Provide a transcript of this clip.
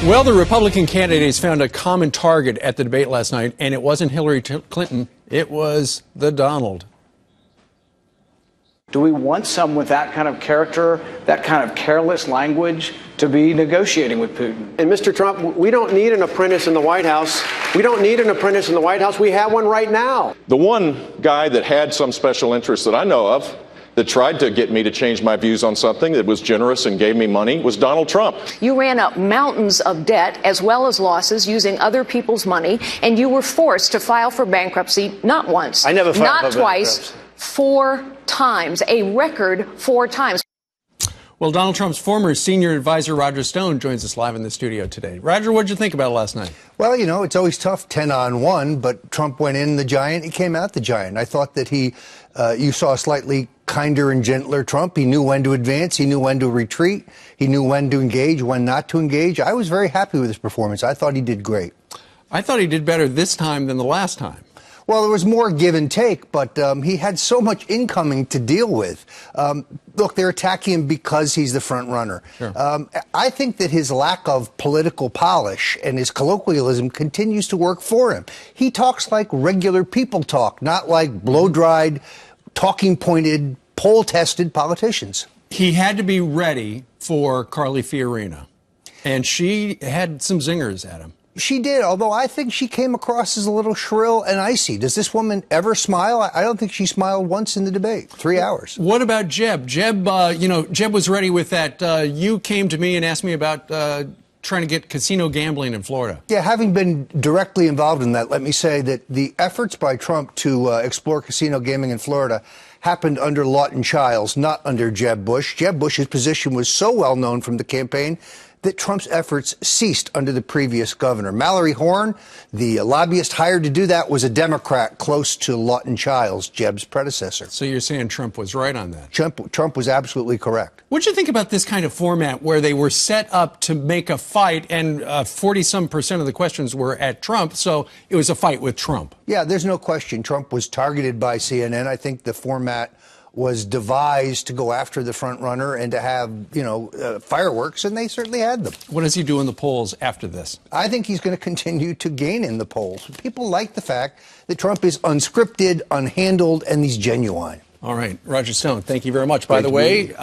Well, the Republican candidates found a common target at the debate last night, and it wasn't Hillary Clinton, it was the Donald. Do we want someone with that kind of character, that kind of careless language to be negotiating with Putin? And Mr. Trump, we don't need an apprentice in the White House. We don't need an apprentice in the White House. We have one right now. The one guy that had some special interest that I know of that tried to get me to change my views on something that was generous and gave me money was Donald Trump. You ran up mountains of debt as well as losses using other people's money, and you were forced to file for bankruptcy not once, I never filed not for twice, bankruptcy. 4 times, a record 4 times. Well, Donald Trump's former senior advisor, Roger Stone, joins us live in the studio today. Roger, what did you think about it last night? Well, you know, it's always tough 10-on-1, but Trump went in the giant, he came out the giant. I thought that you saw a slightly kinder and gentler Trump. He knew when to advance, he knew when to retreat, he knew when to engage, when not to engage. I was very happy with his performance. I thought he did great. I thought he did better this time than the last time. Well, there was more give and take, but he had so much incoming to deal with. Look, they're attacking him because he's the front runner. Sure. I think that his lack of political polish and his colloquialism continues to work for him. He talks like regular people talk, not like blow-dried, talking-pointed, poll-tested politicians. He had to be ready for Carly Fiorina, and she had some zingers at him. She did, although I think she came across as a little shrill and icy. Does this woman ever smile? I don't think she smiled once in the debate. 3 hours. What about Jeb? Jeb was ready with that. You came to me and asked me about trying to get casino gambling in Florida. Yeah, having been directly involved in that, let me say that the efforts by Trump to explore casino gaming in Florida happened under Lawton Chiles, not under Jeb Bush. Jeb Bush's position was so well known from the campaign that Trump's efforts ceased under the previous governor. Mallory Horn, the lobbyist hired to do that, was a Democrat close to Lawton Chiles, Jeb's predecessor. So you're saying Trump was right on that? Trump was absolutely correct. What'd you think about this kind of format where they were set up to make a fight and 40-some% of the questions were at Trump, so it was a fight with Trump? Yeah, there's no question Trump was targeted by CNN. I think the format was devised to go after the front runner and to have, fireworks, and they certainly had them. What does he do in the polls after this? I think he's going to continue to gain in the polls. People like the fact that Trump is unscripted, unhandled, and he's genuine. All right, Roger Stone, thank you very much. By the way,